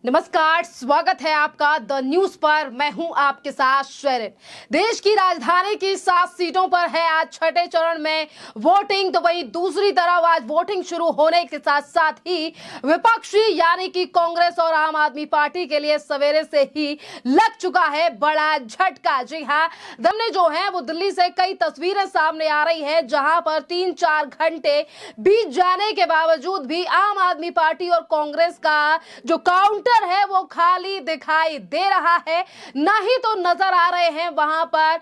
नमस्कार, स्वागत है आपका द न्यूज पर। मैं हूं आपके साथ शेरिन। देश की राजधानी की 7 सीटों पर है आज छठे चरण में वोटिंग। तो वहीं दूसरी तरफ आज वोटिंग शुरू होने के साथ साथ ही विपक्षी यानी कि कांग्रेस और आम आदमी पार्टी के लिए सवेरे से ही लग चुका है बड़ा झटका। जी हां, हमने जो है वो दिल्ली से कई तस्वीरें सामने आ रही है जहां पर 3-4 घंटे बीत जाने के बावजूद भी आम आदमी पार्टी और कांग्रेस का जो काउंटर है वो खाली दिखाई दे रहा है। ना ही तो नजर आ रहे हैं वहां पर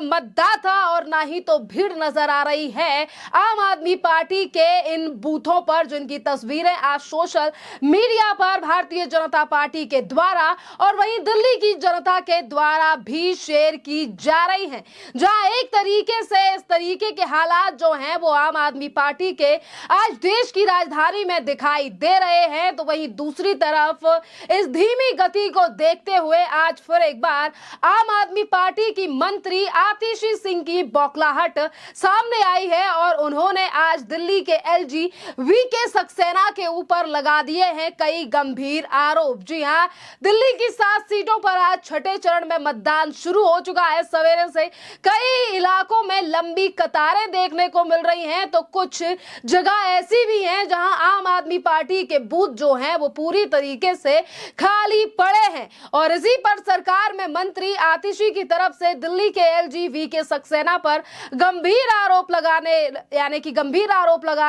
मतदाता और ना ही तो भीड़ नजर आ रही है आम आदमी पार्टी के इन बूथों पर, जिनकी तस्वीरें आज सोशल मीडिया पर भारतीय जनता पार्टी के द्वारा और वहीं दिल्ली की जनता के द्वारा भी शेयर की जा रही हैं, जहां एक तरीके से इस तरीके के हालात जो हैं वो आम आदमी पार्टी के आज देश की राजधानी में दिखाई दे रहे हैं। तो वहीं दूसरी तरफ इस धीमी गति को देखते हुए आज फिर एक बार आम आदमी पार्टी की मंत्री आतिशी सिंह की बौखलाहट सामने आई है और उन्होंने आज दिल्ली के एलजी वीके सक्सेना के ऊपर लगा दिए हैं कई गंभीर आरोप। जी हां, दिल्ली की 7 सीटों पर आज छठे चरण में मतदान शुरू हो चुका है। सवेरे से कई इलाकों में लंबी कतारें देखने को मिल रही हैं, तो कुछ जगह ऐसी भी हैं जहां आम आदमी पार्टी के बूथ जो हैं वो पूरी तरीके से खाली पड़े हैं। और इसी पर सरकार में मंत्री आतिशी की तरफ से दिल्ली के एलजी वीके सक्सेना पर गंभीर आरोप लगा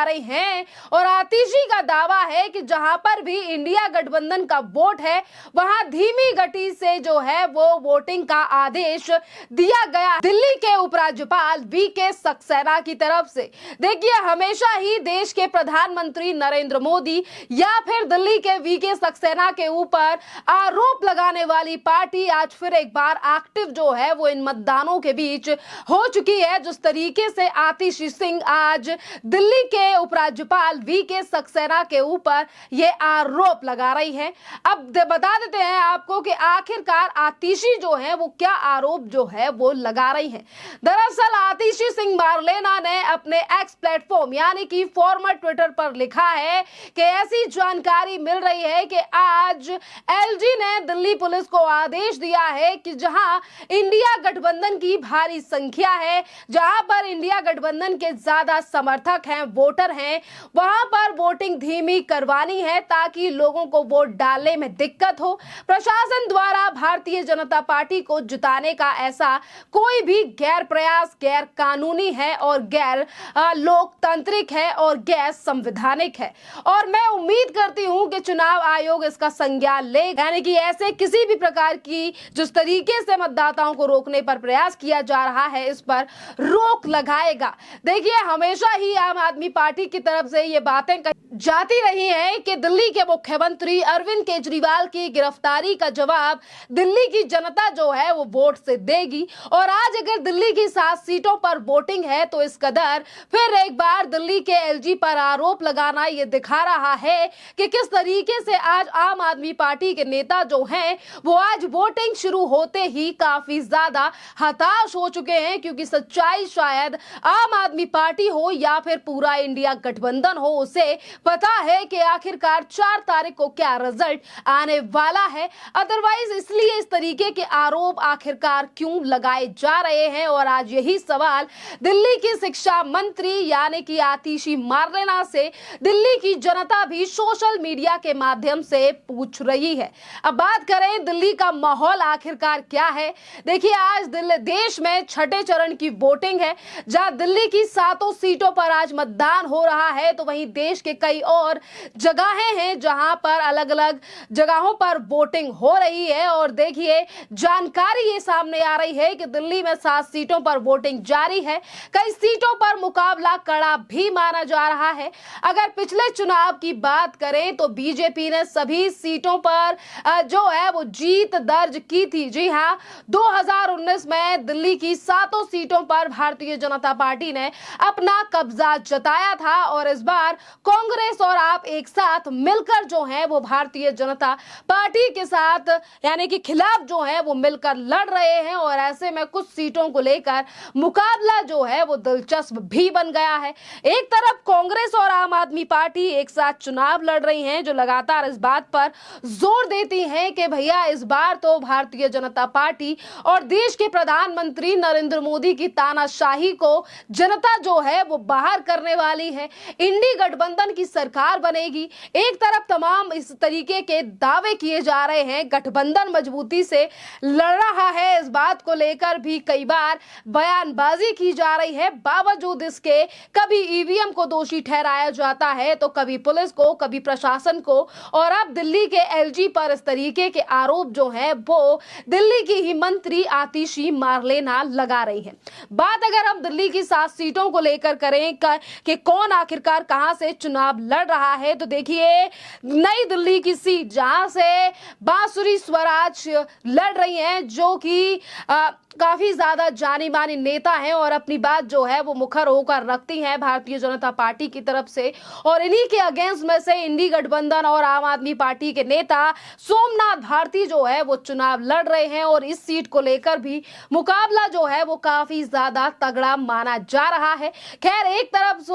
रही हैं। और आतिशी का दावा है कि जहां पर भी इंडिया गठबंधन का वोट है वहां धीमी गति से जो है वो वोटिंग का आदेश दिया गया दिल्ली के उपराज्यपाल वीके सक्सेना की तरफ से। देखिए, हमेशा ही देश के प्रधानमंत्री नरेंद्र मोदी या फिर दिल्ली के वीके सक्सेना के ऊपर आरोप लगाने वाली पार्टी आज फिर एक बार एक्टिव जो है वो इन मतदानों के बीच हो चुकी है। जिस तरीके से आतिशी सिंह आज दिल्ली के उपराज्यपाल वीके सक्सेना के ऊपर ये आरोप लगा रही है। अब बता देते हैं आपको कि आखिरकार आतिशी जो है वो क्या आरोप जो है वो लगा रही है। दरअसल आतिशी सिंह मारलेना ने अपने एक्स प्लेटफॉर्म यानी कि फॉर्मर ट्विटर पर लिखा है कि ऐसी जानकारी मिल रही है कि आज एलजी ने दिल्ली पुलिस को आदेश दिया है कि जहां इंडिया गठबंधन की भारी संख्या है, जहां पर इंडिया गठबंधन के ज्यादा समर्थक हैं, वोटर हैं, वहां पर वोटिंग धीमी करवानी है ताकि लोगों को वोट डालने में दिक्कत हो। प्रशासन द्वारा भारतीय जनता पार्टी को जिताने का ऐसा कोई भी गैर प्रयास गैर कानूनी है और गैर लोकतांत्रिक है और गैर संवैधानिक है। और मैं उम्मीद करती हूं कि चुनाव आयोग इसका संज्ञान ले, यानी कि ऐसे किसी भी प्रकार की जिस तरीके से मतदाताओं को रोकने पर प्रयास किया जा रहा है इस पर रोक लगाएगा। देखिए, हमेशा ही आम आदमी पार्टी की तरफ से ये बातें जाती रही है कि दिल्ली के मुख्यमंत्री अरविंद केजरीवाल की गिरफ्तारी का जवाब दिल्ली की जनता जो है वो वोट से देगी। और आज अगर दिल्ली की 7 सीटों पर वोटिंग है तो इस कदर फिर एक बार दिल्ली के एलजी पर आरोप लगाना ये दिखा रहा है कि किस तरीके से आज आम आदमी पार्टी के नेता जो हैं वो आज वोटिंग शुरू होते ही काफी ज्यादा हताश हो चुके हैं, क्योंकि सच्चाई शायद आम आदमी पार्टी हो या फिर पूरा इंडिया गठबंधन हो, उसे पता है कि आखिरकार 4 तारीख को क्या रिजल्ट आने वाला है। अदरवाइज इसलिए इस तरीके के आरोप आखिरकार क्यों लगाए जा रहे हैं। और आज यही सवाल दिल्ली की शिक्षा मंत्री यानी कि आतिशी मारलेना से दिल्ली की जनता भी सोशल मीडिया के माध्यम से पूछ रही है। अब बात करें दिल्ली का माहौल आखिरकार क्या है। देखिए, आज देश में छठे चरण की वोटिंग है, जहां दिल्ली की 7 सीटों पर आज मतदान हो रहा है। तो वहीं देश के कई और जगहें हैं जहां पर अलग अलग जगहों पर वोटिंग हो रही है। और देखिए, जानकारी ये सामने आ रही है कि दिल्ली में 7 सीटों पर वोटिंग जारी है। कई सीटों पर मुकाबला कड़ा भी माना जा रहा है। अगर पिछले चुनाव की बात करें तो बीजेपी ने सभी सीटों पर जो है वो जीत दर्ज की थी। जी हां, 2019 में दिल्ली की 7 सीटों पर भारतीय जनता पार्टी ने अपना कब्जा जताया था और इस बार कांग्रेस और आप एक साथ मिलकर जो है वो भारतीय जनता पार्टी के साथ यानी कि खिलाफ जो है वो मिलकर लड़ रहे हैं। और ऐसे में कुछ सीटों को लेकर मुकाबला जो है वो दिलचस्प भी बन गया है। एक तरफ कांग्रेस और आम आदमी पार्टी एक साथ चुनाव लड़ रही हैं, जो लगातार इस बात पर जोर देती हैं कि भैया इस बार तो भारतीय जनता पार्टी और देश के प्रधानमंत्री नरेंद्र मोदी की तानाशाही को जनता जो है वो बाहर करने वाली है। इंडी गठबंधन की सरकार बनेगी। एक तरफ तमाम इस तरीके के दावे किए जा रहे हैं, गठबंधन मजबूती से लड़ रहा है, इस बात को लेकर भी कई बार बयानबाजी की जा रही है। बावजूद इसके कभी ईवीएम को दोषी ठहराया जाता है तो कभी पुलिस को, कभी प्रशासन को, और अब दिल्ली के एलजी पर इस तरीके के आरोप जो है वो दिल्ली की ही मंत्री आतिशी मार्लेना लगा रही है। बात अगर हम दिल्ली की 7 सीटों को लेकर करें कि कौन आखिरकार कहां से चुनाव लड़ रहा है, तो देखिए नई दिल्ली की सीट जहां से बांसुरी स्वराज लड़ रही हैं, जो कि काफी ज्यादा जानी मानी नेता हैं और अपनी बात जो है वो मुखर होकर रखती हैं भारतीय जनता पार्टी की तरफ से, और इन्हीं के अगेंस्ट में से इंडी गठबंधन और आम आदमी पार्टी के नेता सोमनाथ भारती जो है वो चुनाव लड़ रहे हैं। और इस सीट को लेकर भी मुकाबला जो है वो काफी ज्यादा तगड़ा माना जा रहा है। खैर, एक तरफ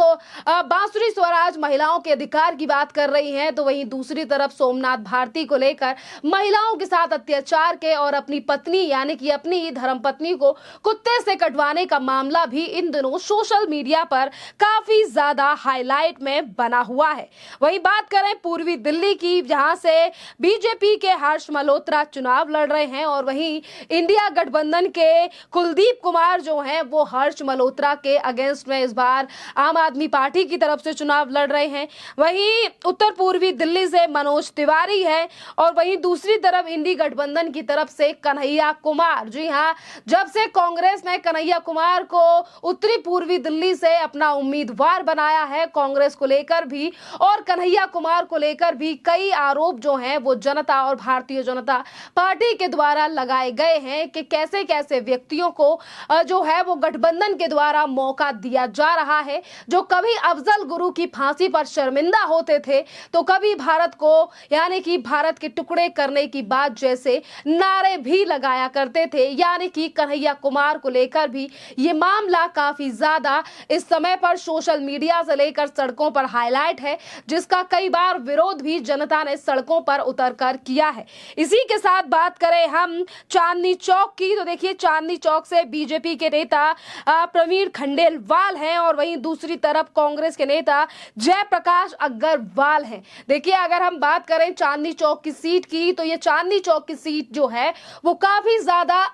बांसुरी स्वराज महिलाओं के अधिकार की बात कर रही हैं, तो वहीं दूसरी तरफ सोमनाथ भारती को लेकर महिलाओं के साथ अत्याचार के और अपनी पत्नी यानी कि अपनी ही धर्मपत्नी को कुत्ते से कटवाने का मामला भी इन दिनों सोशल मीडिया पर काफी ज्यादा हाईलाइट में बना हुआ है। वहीं बात करें पूर्वी दिल्ली की, जहां से बीजेपी के हर्ष मल्होत्रा चुनाव लड़ रहे हैं और वहीं इंडिया गठबंधन के कुलदीप कुमार जो हैं वो हर्ष मल्होत्रा के अगेंस्ट में इस बार आम आदमी पार्टी की तरफ से चुनाव लड़ रहे हैं। वहीं उत्तर पूर्वी दिल्ली से मनोज तिवारी है और वहीं दूसरी तरफ इंडी गठबंधन की तरफ से कन्हैया कुमार। जी हां, जब से कांग्रेस ने कन्हैया कुमार को उत्तरी पूर्वी दिल्ली से अपना उम्मीदवार बनाया है, कांग्रेस को लेकर भी और कन्हैया कुमार को लेकर भी कई आरोप जो हैं वो जनता और भारतीय जनता पार्टी के द्वारा लगाए गए हैं कि कैसे कैसे व्यक्तियों को जो है वो गठबंधन के द्वारा मौका दिया जा रहा है, जो कभी अफजल गुरु की फांसी पर शर्मिंदा होते थे तो कभी भारत को यानी कि भारत के टुकड़े करने की बात जैसे नारे भी लगाया करते थे। यानी कि कन्हैया कुमार को लेकर भी ये मामला काफी ज्यादा इस समय पर सोशल मीडिया से लेकर सड़कों पर हाईलाइट है, जिसका कई बार विरोध भी जनता ने सड़कों पर उतरकर किया है। इसी के साथ बात करें हम चांदनी चौक की, तो देखिए चांदनी चौक से बीजेपी के नेता प्रवीण खंडेलवाल हैं और वहीं दूसरी तरफ कांग्रेस के नेता जयप्रकाश अग्रवाल हैं। देखिए, अगर हम बात करें चांदनी चौक की सीट की, तो ये चांदनी चौक की सीट जो है वो काफी ज्यादा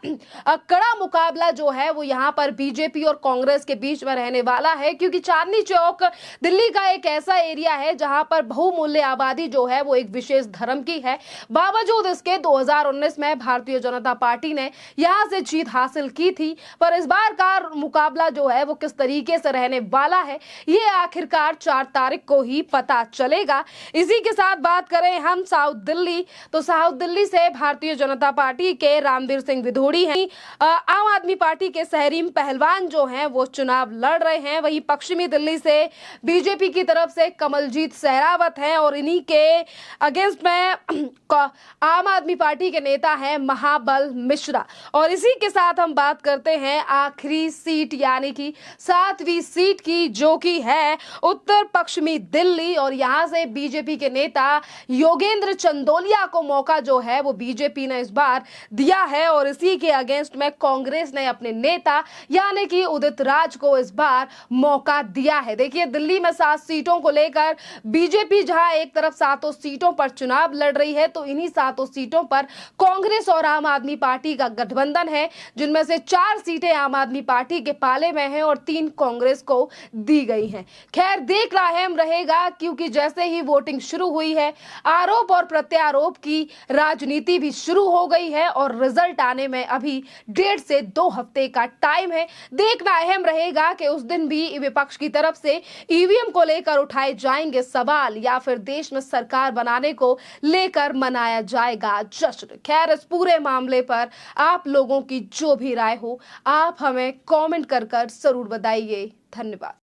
कड़ा मुकाबला जो है वो यहाँ पर बीजेपी और कांग्रेस के बीच में रहने वाला है, क्योंकि चांदनी चौक दिल्ली का एक ऐसा एरिया है जहां पर बहुमूल्य आबादी जो है वो एक विशेष धर्म की है। बावजूद इसके 2019 में भारतीय जनता पार्टी ने यहां से जीत हासिल की थी, पर इस बार का मुकाबला जो है वो किस तरीके से रहने वाला है ये आखिरकार 4 तारीख को ही पता चलेगा। इसी के साथ बात करें हम साउथ दिल्ली, तो साउथ दिल्ली से भारतीय जनता पार्टी के रामवीर सिंह विधोड़ी हैं, आम आदमी पार्टी के सहरीम पहलवान जो हैं वो चुनाव लड़ रहे हैं। वहीं पश्चिमी दिल्ली से बीजेपी की तरफ से कमलजीत सहरावत हैं और इन्हीं के अगेंस्ट में आम आदमी पार्टी के नेता हैं महाबल मिश्रा। और इसी के साथ हम बात करते हैं आखिरी सीट यानी कि 7वीं सीट की, जो कि है उत्तर पश्चिमी दिल्ली, और यहां से बीजेपी के नेता योगेंद्र चंदोलिया को मौका जो है वो बीजेपी ने इस बार दिया है और इसी के अगेंस्ट में कांग्रेस ने अपने नेता यानी कि उदित राज को इस बार मौका दिया है। देखिए, दिल्ली में 7 सीटों को लेकर बीजेपी जहां एक तरफ 7 सीटों पर चुनाव लड़ रही है, तो इन्हीं 7 सीटों पर कांग्रेस और आम आदमी पार्टी का गठबंधन है, जिनमें से 4 सीटें आम आदमी पार्टी के पाले में हैं और 3 कांग्रेस को दी गई हैं। खैर, देखना अहम रहेगा, क्योंकि जैसे ही वोटिंग शुरू हुई है आरोप और प्रत्यारोप की राजनीति भी शुरू हो गई है और रिजल्ट आने में अभी 1.5 से 2 हफ्ते का टाइम है। देखना अहम रहेगा कि उस दिन भी विपक्ष की तरफ से ईवीएम को लेकर उठाए जाएंगे सवाल या फिर देश में सरकार बनाने को लेकर मनाया जाएगा जश्न। खैर, इस पूरे मामले पर आप लोगों की जो भी राय हो आप हमें कमेंट कर जरूर बताइए। धन्यवाद।